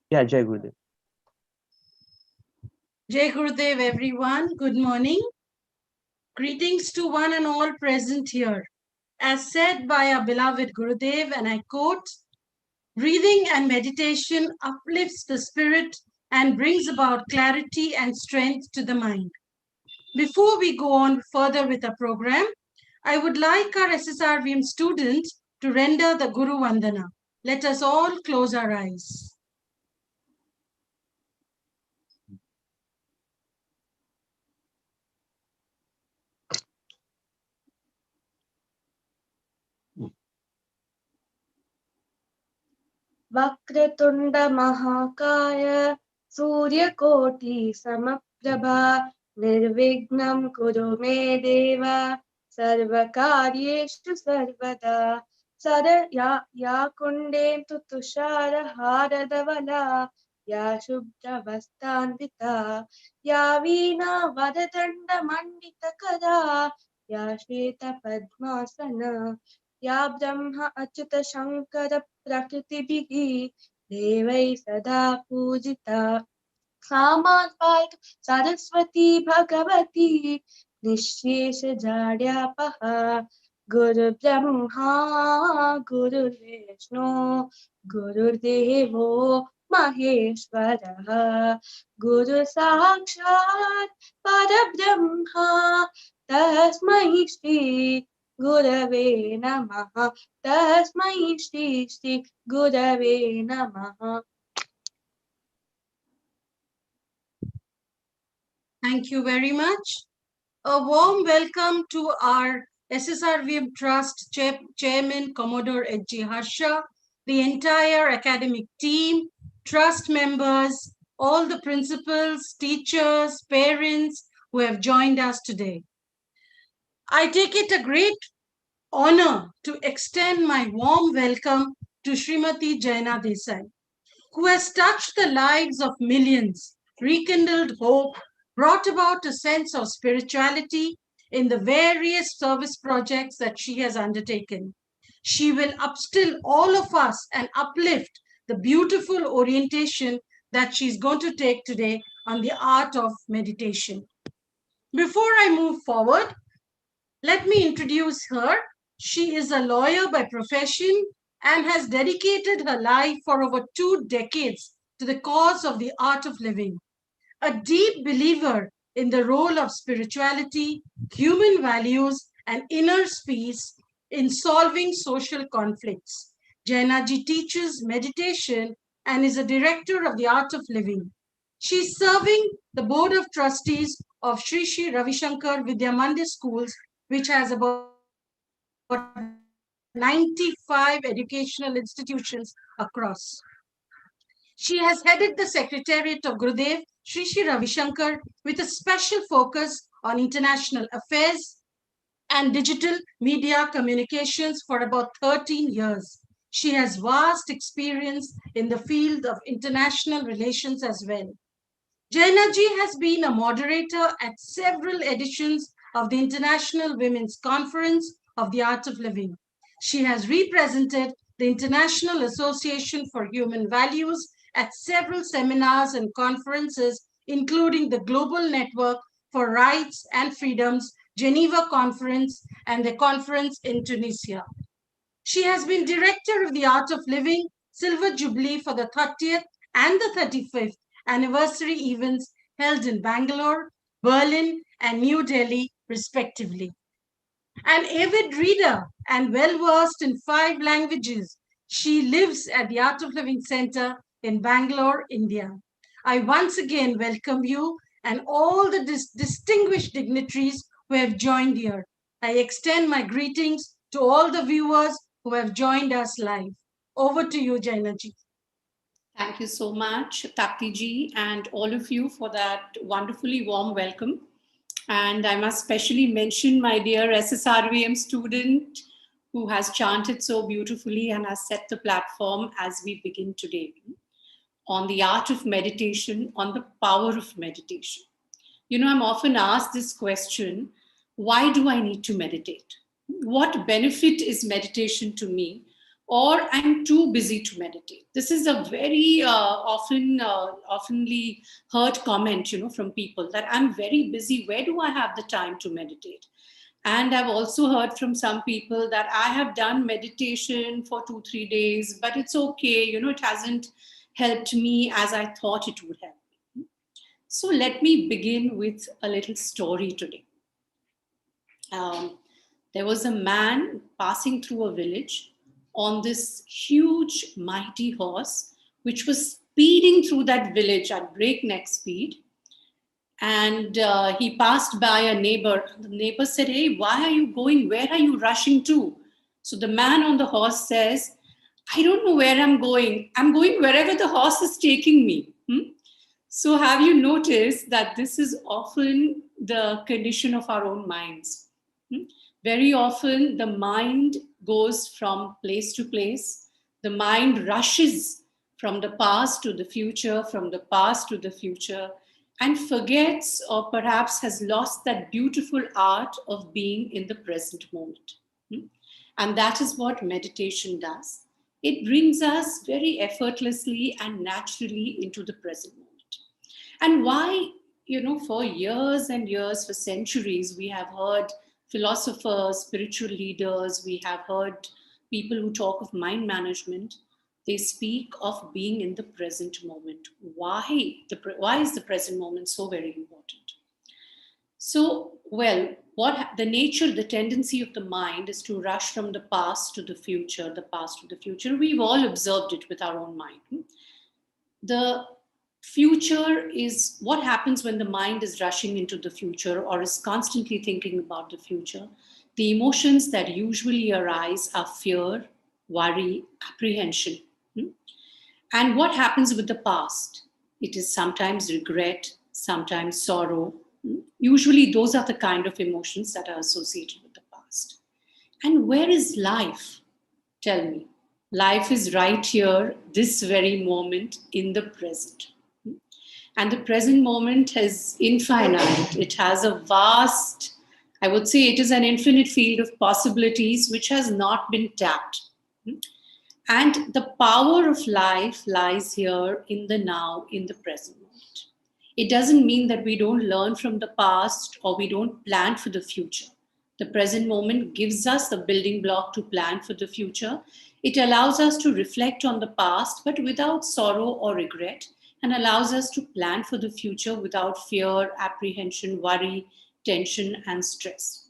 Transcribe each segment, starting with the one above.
Yeah, Jai Gurudev. Jai Gurudev, everyone. Good morning. Greetings to one and all present here. As said by our beloved Gurudev, and I quote, breathing and meditation uplifts the spirit and brings about clarity and strength to the mind. Before we go on further with the program, I would like our SSRVM students to render the Guru Vandana. Let us all close our eyes. Vakratunda महाकाय सूर्यकोटि समप्रभा निर्विघ्नं कुरु मे देव सर्वकार्येषु सर्वदा या कुण्डेन्दु तुषारहारधवला या शुभ्रवस्त्रान्विता या वीणा वरदण्डमण्डितकरा या श्वेतपद्मासना या ब्रह्म अच्युत शंकर प्रकृतिभिः देवैः सदा पूजिता सामान्य सरस्वती भगवती निःशेष जाड्यापः गुरु ब्रह्मा गुरुर्विष्णु गुरुर्देवो महेश्वरः गुरु साक्षात् परब्रह्मा तस्मै श्री गुरवे नमः तस्मै श्री गुरवे नमः. Thank you very much. A warm welcome to our SSRVM Trust Chairman Commodore H.G. Harsha, the entire academic team, trust members, all the principals, teachers, parents who have joined us today. I take it a great honor to extend my warm welcome to Srimati Jaina Desai, who has touched the lives of millions, rekindled hope, brought about a sense of spirituality in the various service projects that she has undertaken. She will upstill all of us and uplift the beautiful orientation that she's going to take today on the art of meditation. Before I move forward, let me introduce her. She is a lawyer by profession and has dedicated her life for over 2 decades to the cause of the art of living. A deep believer in the role of spirituality, human values, and inner peace in solving social conflicts. Jaina Ji teaches meditation and is a director of the art of living. She is serving the board of trustees of Sri Sri Ravi Shankar Vidya Mandir schools, which has about 95 educational institutions across. She has headed the Secretariat of Gurudev Sri Sri Ravi Shankar with a special focus on international affairs and digital media communications for about 13 years. She has vast experience in the field of international relations as well. Jaina Ji has been a moderator at several editions of the International Women's Conference of the Art of Living. She has represented the International Association for Human Values at several seminars and conferences, including the Global Network for Rights and Freedoms, Geneva Conference, and the conference in Tunisia. She has been director of the Art of Living Silver Jubilee for the 30th and the 35th anniversary events held in Bangalore, Berlin, and New Delhi, respectively. An avid reader and well-versed in 5 languages, she lives at the Art of Living Center in Bangalore, India. I once again welcome you and all the distinguished dignitaries who have joined here. I extend my greetings to all the viewers who have joined us live. Over to you, Jaina Ji. Thank you so much, Takti Ji, and all of you for that wonderfully warm welcome. And I must specially mention my dear SSRVM student who has chanted so beautifully and has set the platform as we begin today on the art of meditation, on the power of meditation. You know, I'm often asked this question, why do I need to meditate? What benefit is meditation to me? or I'm too busy to meditate. This is a very oftenly heard comment, from people, that I'm very busy. Where do I have the time to meditate? And I've also heard from some people that I have done meditation for 2-3 days, but it's okay. It hasn't helped me as I thought it would help me. So let me begin with a little story today. There was a man passing through a village on this huge, mighty horse, which was speeding through that village at breakneck speed. And he passed by a neighbor. The neighbor said, "Hey, why are you going? Where are you rushing to?" So the man on the horse says, "I don't know where I'm going. I'm going wherever the horse is taking me." So have you noticed that this is often the condition of our own minds? Very often the mind goes from place to place. The mind rushes from the past to the future, from the past to the future, and forgets, or perhaps has lost, that beautiful art of being in the present moment. And that is what meditation does. It brings us very effortlessly and naturally into the present moment. And why, for years and years, for centuries, we have heard philosophers, spiritual leaders, we have heard people who talk of mind management. They speak of being in the present moment. Why is the present moment so very important? So, what the nature, the tendency of the mind is to rush from the past to the future, the past to the future. We've all observed it with our own mind. The future is what happens when the mind is rushing into the future or is constantly thinking about the future. The emotions that usually arise are fear, worry, apprehension. And what happens with the past? It is sometimes regret, sometimes sorrow. Usually, those are the kind of emotions that are associated with the past. And where is life? Tell me. Life is right here, this very moment, in the present. And the present moment is infinite. It has a vast, I would say it is an infinite field of possibilities which has not been tapped. And the power of life lies here in the now, in the present moment. It doesn't mean that we don't learn from the past or we don't plan for the future. The present moment gives us the building block to plan for the future. It allows us to reflect on the past, but without sorrow or regret, and allows us to plan for the future without fear, apprehension, worry, tension, and stress.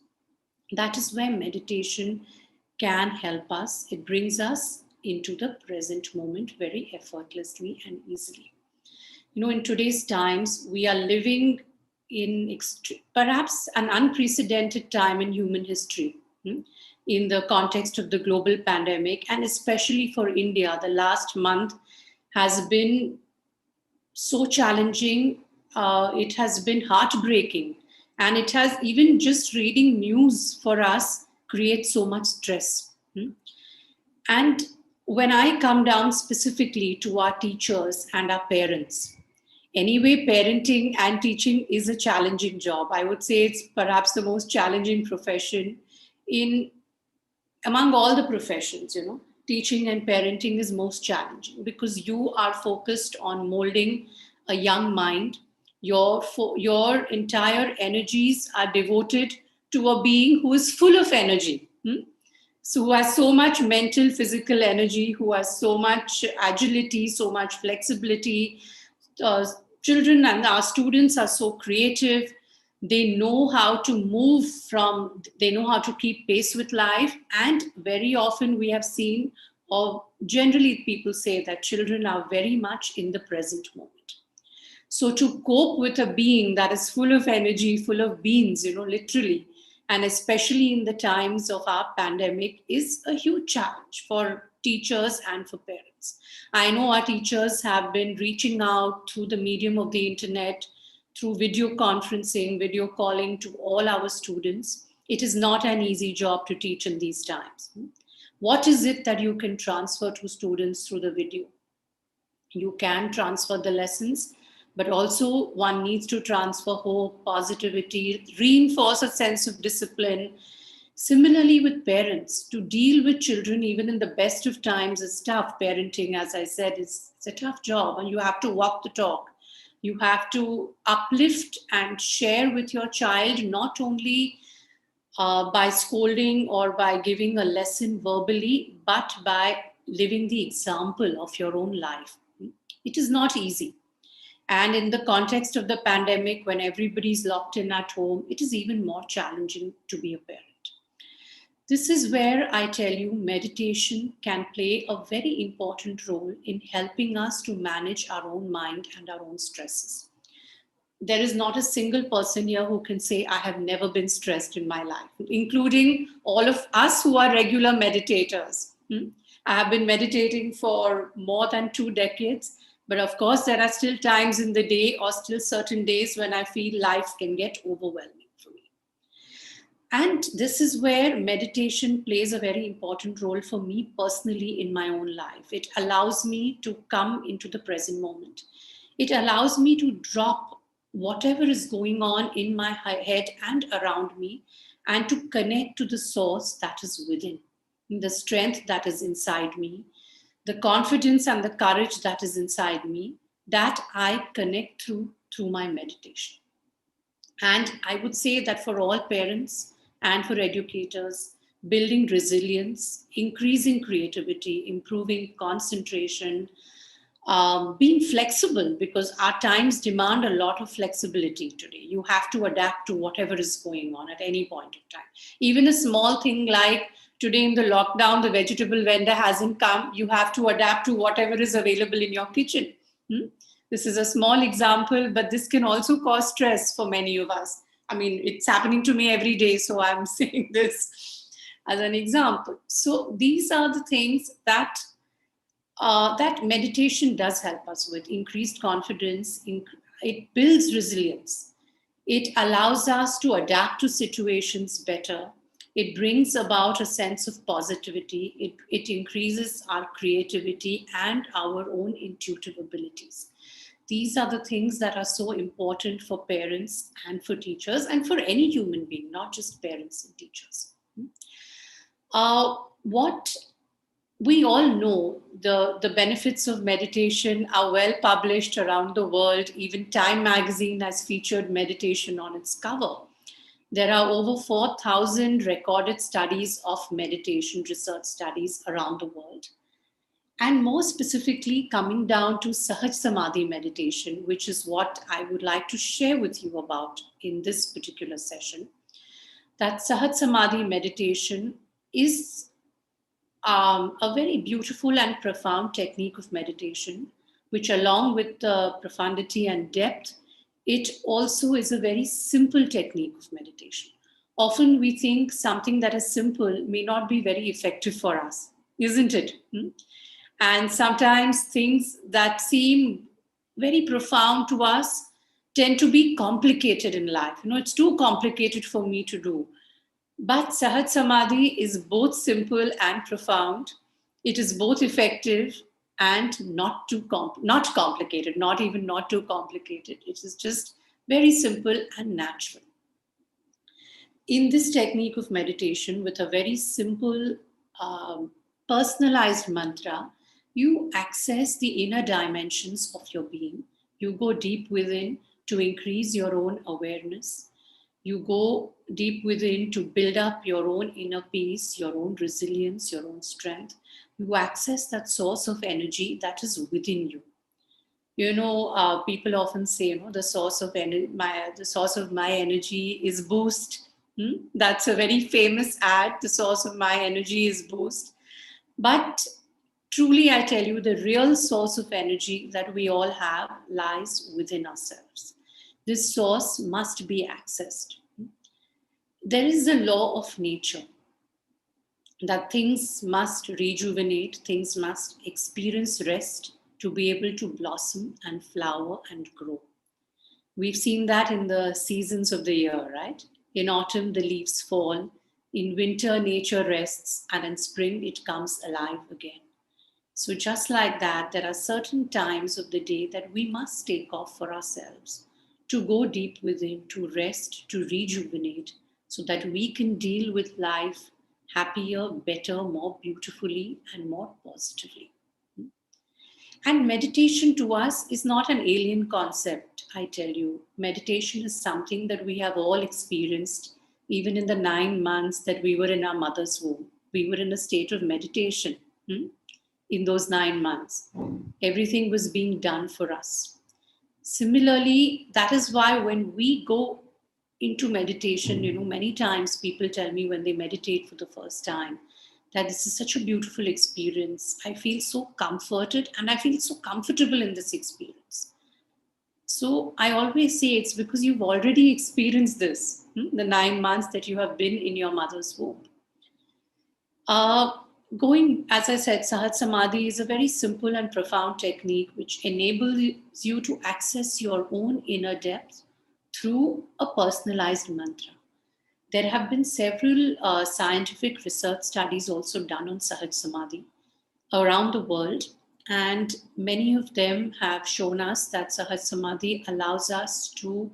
That is where meditation can help us. It brings us into the present moment very effortlessly and easily. In today's times, we are living in perhaps an unprecedented time in human history. In the context of the global pandemic, and especially for India, the last month has been so challenging. It has been heartbreaking, and it has, even just reading news for us, creates so much stress. And when I come down specifically to our teachers and our parents, anyway, parenting and teaching is a challenging job. I would say it's perhaps the most challenging profession among all the professions. Teaching and parenting is most challenging because you are focused on molding a young mind. Your entire energies are devoted to a being who is full of energy. So who has so much mental, physical energy, who has so much agility, so much flexibility. Children and our students are so creative. They know how to they know how to keep pace with life. And very often we have seen, or generally people say, that children are very much in the present moment. So to cope with a being that is full of energy, full of beans, literally, and especially in the times of our pandemic, is a huge challenge for teachers and for parents. I know our teachers have been reaching out through the medium of the internet, through video conferencing, video calling to all our students. It is not an easy job to teach in these times. What is it that you can transfer to students through the video? You can transfer the lessons, but also one needs to transfer hope, positivity, reinforce a sense of discipline, Similarly, with parents, to deal with children, even in the best of times, is tough. Parenting, as I said, it's a tough job, and you have to walk the talk. You have to uplift and share with your child, not only by scolding or by giving a lesson verbally, but by living the example of your own life. It is not easy. And in the context of the pandemic, when everybody's locked in at home, it is even more challenging to be a parent. This is where I tell you meditation can play a very important role in helping us to manage our own mind and our own stresses. There is not a single person here who can say, I have never been stressed in my life, including all of us who are regular meditators. I have been meditating for more than 2 decades, but of course, there are still times in the day or still certain days when I feel life can get overwhelming for me. And this is where meditation plays a very important role for me personally in my own life. It allows me to come into the present moment. It allows me to drop whatever is going on in my head and around me and to connect to the source that is within, the strength that is inside me, the confidence and the courage that is inside me, that I connect through my meditation. And I would say that for all parents and for educators, building resilience, increasing creativity, improving concentration, being flexible, because our times demand a lot of flexibility today. You have to adapt to whatever is going on at any point of time. Even a small thing like today in the lockdown, the vegetable vendor hasn't come, you have to adapt to whatever is available in your kitchen. This is a small example, but this can also cause stress for many of us. I mean, it's happening to me every day, so I'm saying this as an example. So these are the things that that meditation does help us with: increased confidence. It builds resilience. It allows us to adapt to situations better. It brings about a sense of positivity. It increases our creativity and our own intuitive abilities. These are the things that are so important for parents and for teachers and for any human being, not just parents and teachers. What we all know, the benefits of meditation are well published around the world. Even Time magazine has featured meditation on its cover. There are over 4,000 recorded studies of meditation, research studies around the world. And more specifically, coming down to Sahaj Samadhi meditation, which is what I would like to share with you about in this particular session, that Sahaj Samadhi meditation is a very beautiful and profound technique of meditation, which, along with the profundity and depth, it also is a very simple technique of meditation. Often we think something that is simple may not be very effective for us, isn't it? And sometimes things that seem very profound to us tend to be complicated in life. It's too complicated for me to do. But Sahaj Samadhi is both simple and profound. It is both effective and not complicated, not even not too complicated. It is just very simple and natural. In this technique of meditation, with a very simple, personalized mantra, you access the inner dimensions of your being. You go deep within to increase your own awareness. You go deep within to build up your own inner peace, your own resilience, your own strength. You access that source of energy that is within you. People often say, the source of my energy is Boost. That's a very famous ad. The source of my energy is Boost. But truly, I tell you, the real source of energy that we all have lies within ourselves. This source must be accessed. There is a law of nature that things must rejuvenate, things must experience rest to be able to blossom and flower and grow. We've seen that in the seasons of the year, right? In autumn, the leaves fall. In winter, nature rests. And in spring, it comes alive again. So just like that, there are certain times of the day that we must take off for ourselves to go deep within, to rest, to rejuvenate, so that we can deal with life happier, better, more beautifully, and more positively. And meditation to us is not an alien concept, I tell you. Meditation is something that we have all experienced, even in the 9 months that we were in our mother's womb. We were in a state of meditation in those 9 months. Everything was being done for us. Similarly, that is why when we go into meditation, many times people tell me when they meditate for the first time that this is such a beautiful experience. I feel so comforted and I feel so comfortable in this experience. So I always say it's because you've already experienced this, the 9 months that you have been in your mother's womb. As I said, Sahaj Samadhi is a very simple and profound technique which enables you to access your own inner depth through a personalized mantra. There have been several scientific research studies also done on Sahaj Samadhi around the world, and many of them have shown us that Sahaj Samadhi allows us to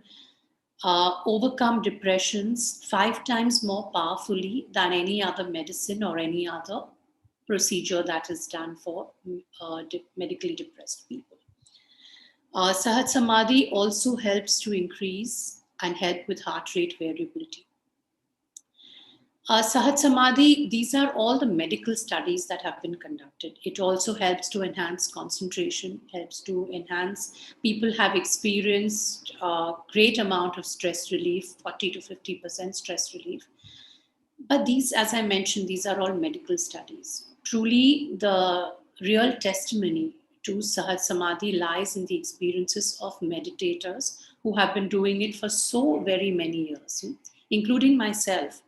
overcome depressions 5 times more powerfully than any other medicine or any other procedure that is done for medically depressed people. Sahaj Samadhi also helps to increase and help with heart rate variability. Sahaj Samadhi, these are all the medical studies that have been conducted. It also helps to enhance concentration, helps to enhance, people have experienced a great amount of stress relief, 40 to 50% stress relief. But these, as I mentioned, these are all medical studies. Truly, the real testimony to Sahaj Samadhi lies in the experiences of meditators who have been doing it for so very many years, including myself.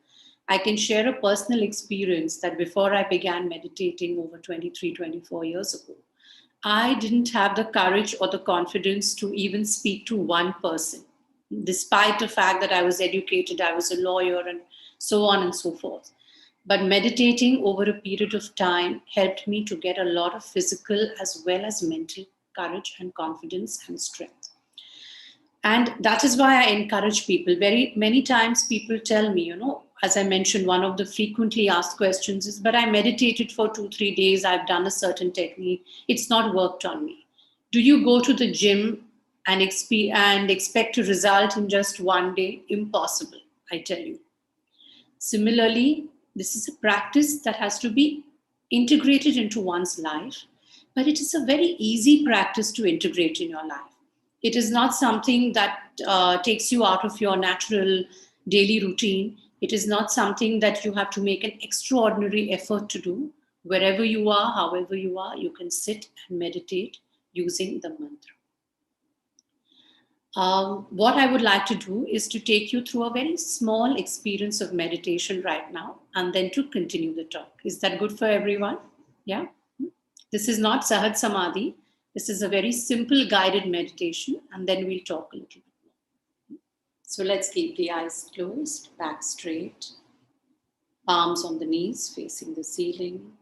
I can share a personal experience that before I began meditating over 23, 24 years ago, I didn't have the courage or the confidence to even speak to one person, despite the fact that I was educated, I was a lawyer, and so on and so forth. But meditating over a period of time helped me to get a lot of physical as well as mental courage and confidence and strength. And that is why I encourage people. Very many times people tell me, as I mentioned, one of the frequently asked questions is, but I meditated for 2-3 days, I've done a certain technique, it's not worked on me. Do you go to the gym and expect to result in just one day? Impossible, I tell you. Similarly, this is a practice that has to be integrated into one's life, but it is a very easy practice to integrate in your life. It is not something that takes you out of your natural daily routine. It is not something that you have to make an extraordinary effort to do. Wherever you are, however you are, you can sit and meditate using the mantra. What I would like to do is to take you through a very small experience of meditation right now and then to continue the talk. Is that good for everyone? Yeah? This is not Sahaj Samadhi. This is a very simple guided meditation, and then we'll talk a little bit more. So let's keep the eyes closed, back straight, palms on the knees facing the ceiling.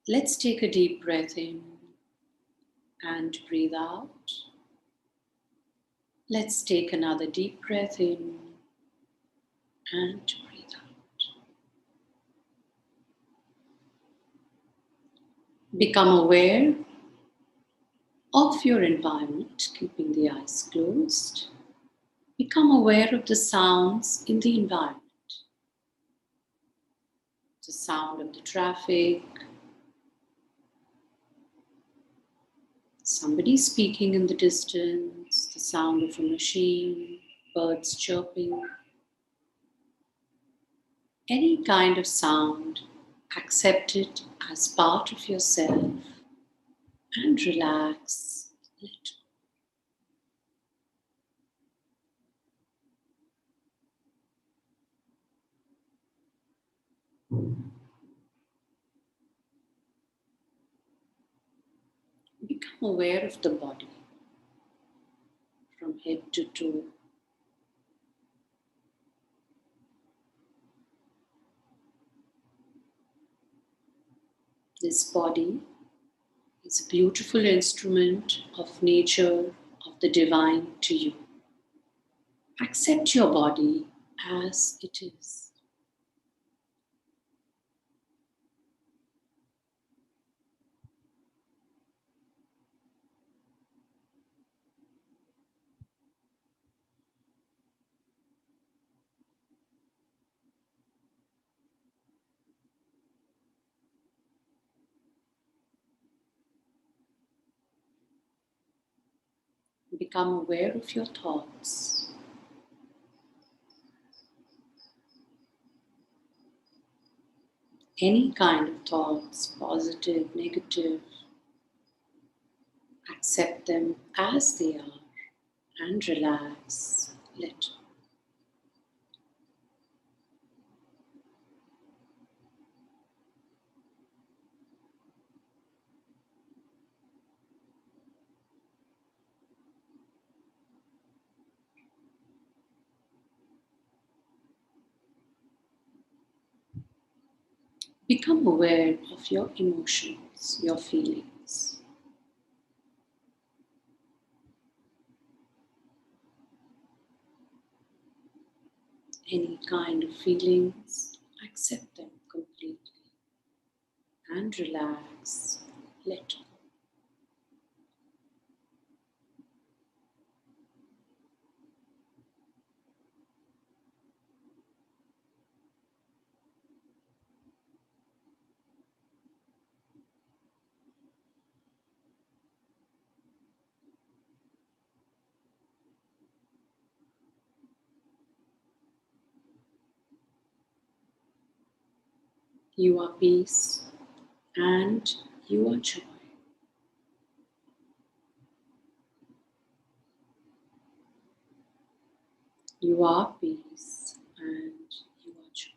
Let's take a deep breath in and breathe out. Let's take another deep breath in and breathe out. Become aware of your environment, keeping the eyes closed. Become aware of the sounds in the environment. The sound of the traffic, somebody speaking in the distance, the sound of a machine, birds chirping. Any kind of sound, accept it as part of yourself and relax, let go. Become aware of the body from head to toe. This body is a beautiful instrument of nature, of the divine to you. Accept your body as it is. Become aware of your thoughts. Any kind of thoughts, positive, negative, accept them as they are and relax, let go. Become aware of your emotions, your feelings. Any kind of feelings, accept them completely and relax, let go. You are peace and you are joy. You are peace and you are joy.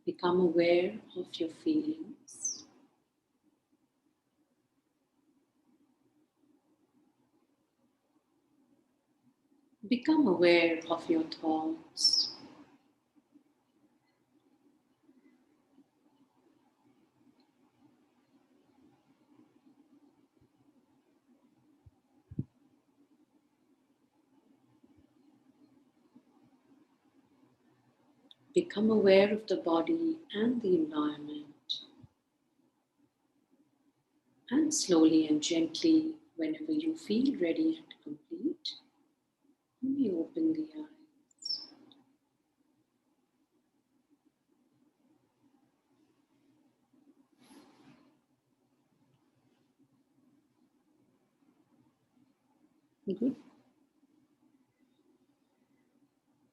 Become aware of your feelings. Become aware of your thoughts. Become aware of the body and the environment. And slowly and gently, whenever you feel ready and complete, you may open the eyes. Good.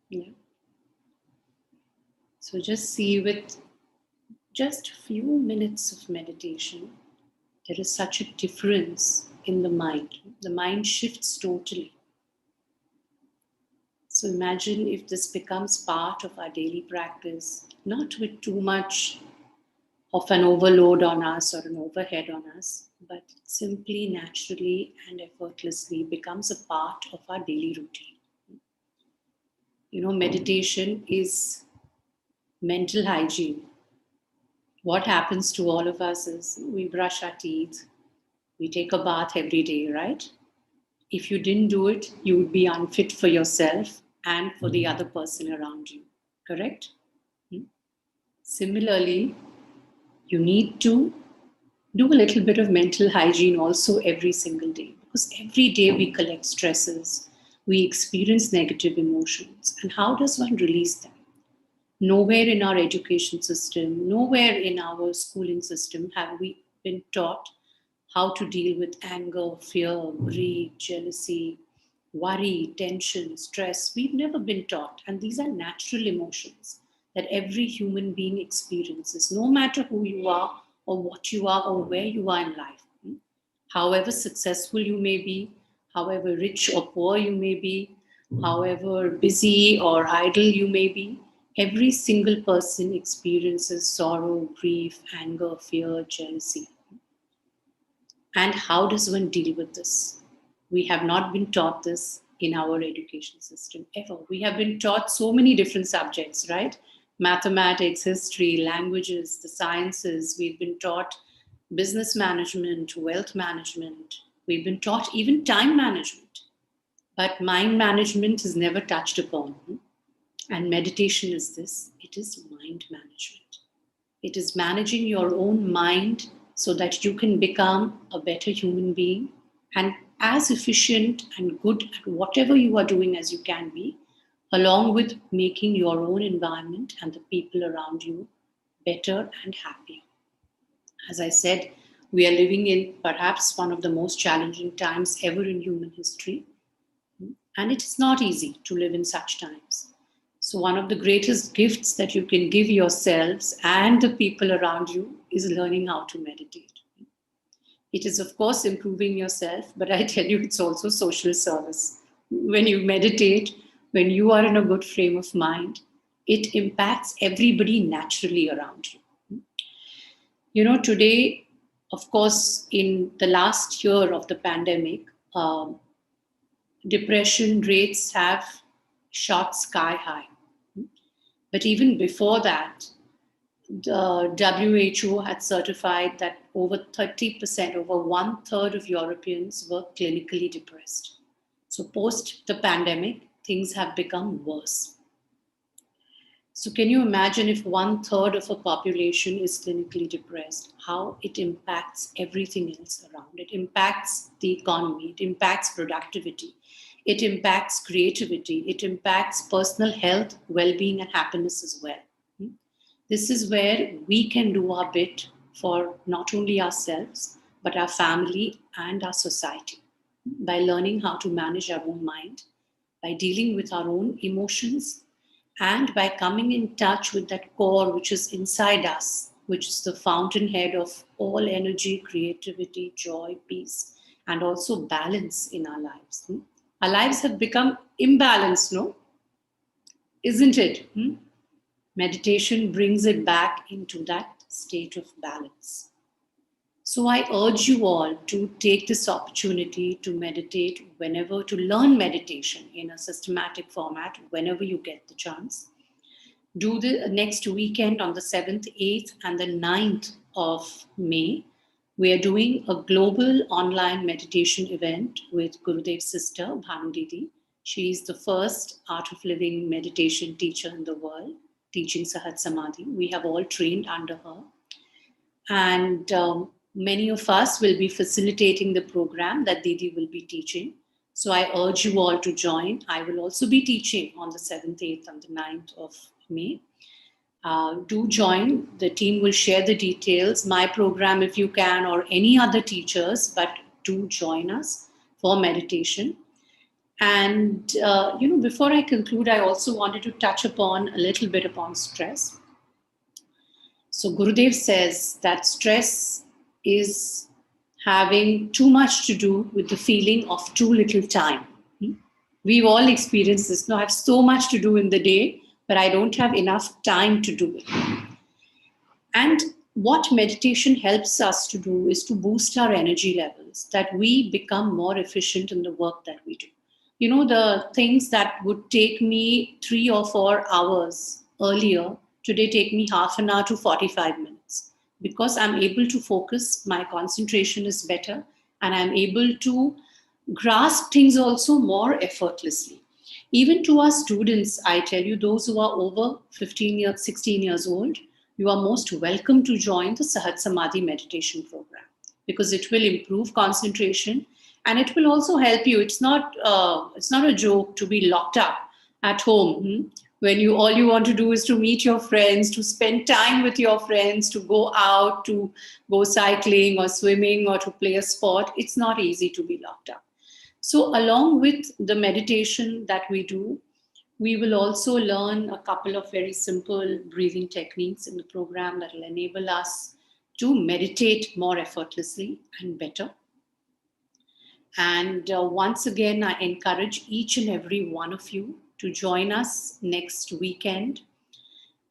Yeah. So just see, with just a few minutes of meditation, there is such a difference in the mind. The mind shifts totally. So imagine if this becomes part of our daily practice, not with too much of an overload on us or an overhead on us, but simply, naturally, and effortlessly becomes a part of our daily routine. Meditation is mental hygiene. What happens to all of us is we brush our teeth, we take a bath every day, right? If you didn't do it, you would be unfit for yourself and for the other person around you, correct? Similarly, you need to do a little bit of mental hygiene also every single day, because every day we collect stresses, we experience negative emotions, and how does one release them? Nowhere in our education system, nowhere in our schooling system have we been taught how to deal with anger, fear, greed, jealousy, worry, tension, stress. We've never been taught. And these are natural emotions that every human being experiences, no matter who you are or what you are or where you are in life. However successful you may be, however rich or poor you may be, however busy or idle you may be, every single person experiences sorrow, grief, anger, fear, jealousy. And how does one deal with this? We have not been taught this in our education system ever. We have been taught so many different subjects, right? Mathematics, history, languages, the sciences. We've been taught business management, wealth management. We've been taught even time management. But mind management is never touched upon. And meditation is this, it is mind management. It is managing your own mind so that you can become a better human being and as efficient and good at whatever you are doing as you can be, along with making your own environment and the people around you better and happier. As I said, we are living in perhaps one of the most challenging times ever in human history. And it is not easy to live in such times. So, one of the greatest gifts that you can give yourselves and the people around you is learning how to meditate. It is, of course, improving yourself, but I tell you, it's also social service. When you meditate, when you are in a good frame of mind, it impacts everybody naturally around you. You know, today, of course, in the last year of the pandemic, depression rates have shot sky high. But even before that, the WHO had certified that over 30%, over 1/3 of Europeans were clinically depressed. So post the pandemic, things have become worse. So can you imagine if 1/3 of a population is clinically depressed, how it impacts everything else around? It impacts the economy, it impacts productivity, it impacts creativity, it impacts personal health, well-being, and happiness as well. This is where we can do our bit for not only ourselves, but our family and our society by learning how to manage our own mind, by dealing with our own emotions, and by coming in touch with that core which is inside us, which is the fountainhead of all energy, creativity, joy, peace, and also balance in our lives. Our lives have become imbalanced, no? Isn't it? Meditation brings it back into that state of balance. So I urge you all to take this opportunity to meditate whenever, to learn meditation in a systematic format whenever you get the chance. Do the next weekend on the 7th, 8th, and the 9th of May. We are doing a global online meditation event with Gurudev's sister, Bhanu Didi. She is the first Art of Living meditation teacher in the world, teaching Sahaj Samadhi. We have all trained under her. And many of us will be facilitating the program that Didi will be teaching. So I urge you all to join. I will also be teaching on the 7th, 8th, and the 9th of May. Do join. The team will share the details, my program if you can, or any other teachers, but do join us for meditation. And, before I conclude, I also wanted to touch upon a little bit upon stress. So Gurudev says that stress is having too much to do with the feeling of too little time. We've all experienced this. No, I have so much to do in the day, but I don't have enough time to do it. And what meditation helps us to do is to boost our energy levels, that we become more efficient in the work that we do. You know, the things that would take me 3 or 4 hours earlier, today take me half an hour to 45 minutes. Because I'm able to focus, my concentration is better, and I'm able to grasp things also more effortlessly. Even to our students, I tell you, those who are over 15 years, 16 years old, you are most welcome to join the Sahaj Samadhi meditation program because it will improve concentration and it will also help you. It's not a joke to be locked up at home when all you want to do is to meet your friends, to spend time with your friends, to go out, to go cycling or swimming or to play a sport. It's not easy to be locked up. So along with the meditation that we do, we will also learn a couple of very simple breathing techniques in the program that will enable us to meditate more effortlessly and better. And once again, I encourage each and every one of you to join us next weekend.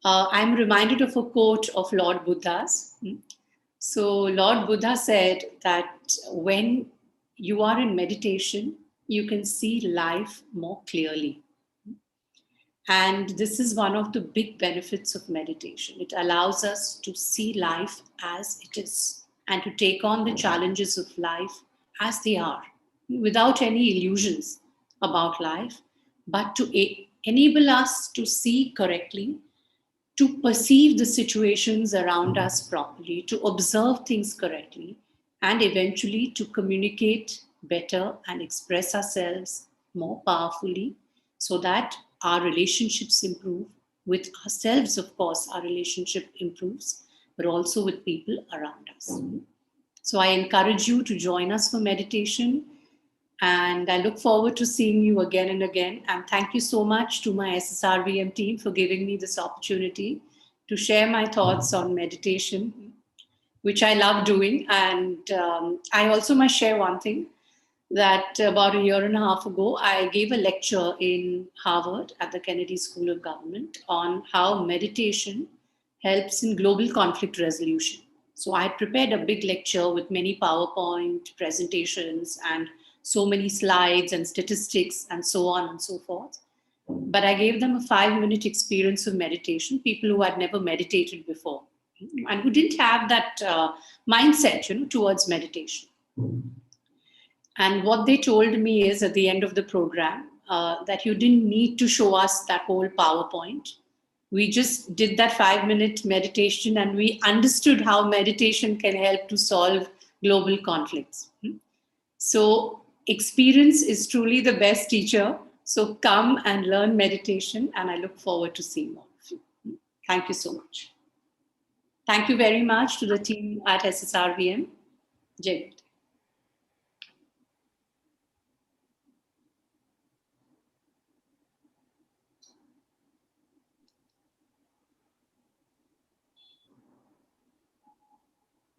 I'm reminded of a quote of Lord Buddha's. So, Lord Buddha said that when you are in meditation, you can see life more clearly. And this is one of the big benefits of meditation. It allows us to see life as it is and to take on the challenges of life as they are, without any illusions about life, but to enable us to see correctly, to perceive the situations around us properly, to observe things correctly, and eventually to communicate better and express ourselves more powerfully so that our relationships improve. With ourselves, of course, our relationship improves, but also with people around us. So I encourage you to join us for meditation. And I look forward to seeing you again and again. And thank you so much to my SSRVM team for giving me this opportunity to share my thoughts on meditation, which I love doing. And I also must share one thing that about a year and a half ago, I gave a lecture in Harvard at the Kennedy School of Government on how meditation helps in global conflict resolution. So I had prepared a big lecture with many PowerPoint presentations and so many slides and statistics and so on and so forth. But I gave them a 5-minute experience of meditation, people who had never meditated before and who didn't have that mindset, towards meditation. And what they told me is at the end of the program that you didn't need to show us that whole PowerPoint. We just did that 5-minute meditation and we understood how meditation can help to solve global conflicts. So, experience is truly the best teacher. So, come and learn meditation, and I look forward to seeing all of you. Thank you so much. Thank you very much to the team at SSRVM. Jai.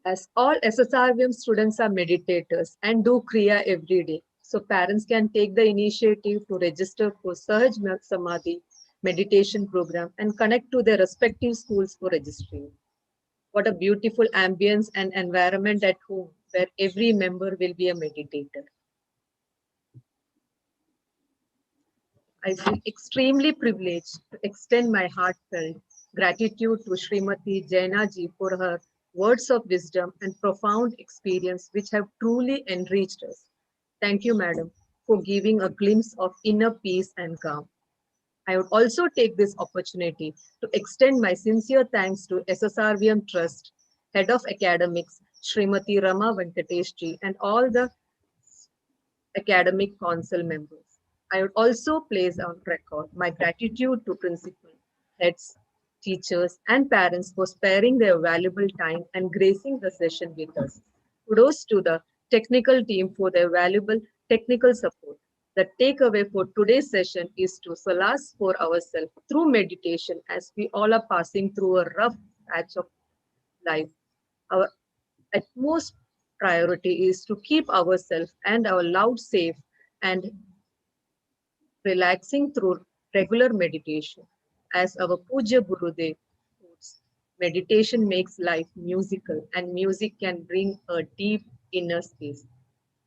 As all SSRVM students are meditators and do Kriya every day, so parents can take the initiative to register for Sahaj Samadhi meditation program and connect to their respective schools for registering. What a beautiful ambience and environment at home where every member will be a meditator. I feel extremely privileged to extend my heartfelt gratitude to Srimati Jaina Ji for her words of wisdom and profound experience which have truly enriched us. Thank you, Madam, for giving a glimpse of inner peace and calm. I would also take this opportunity to extend my sincere thanks to SSRVM Trust, Head of Academics, Srimati Rama Venkatesh Ji, and all the academic council members. I would also place on record my gratitude to principal, heads, teachers, and parents for sparing their valuable time and gracing the session with us. Kudos to the technical team for their valuable technical support. The takeaway for today's session is to solace for ourselves through meditation as we all are passing through a rough patch of life. Our utmost priority is to keep ourselves and our loved safe and relaxing through regular meditation. As our Puja Gurudev quotes, meditation makes life musical and music can bring a deep inner space.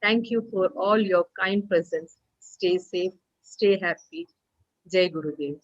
Thank you for all your kind presence. Stay safe, stay happy. Jai Gurudev.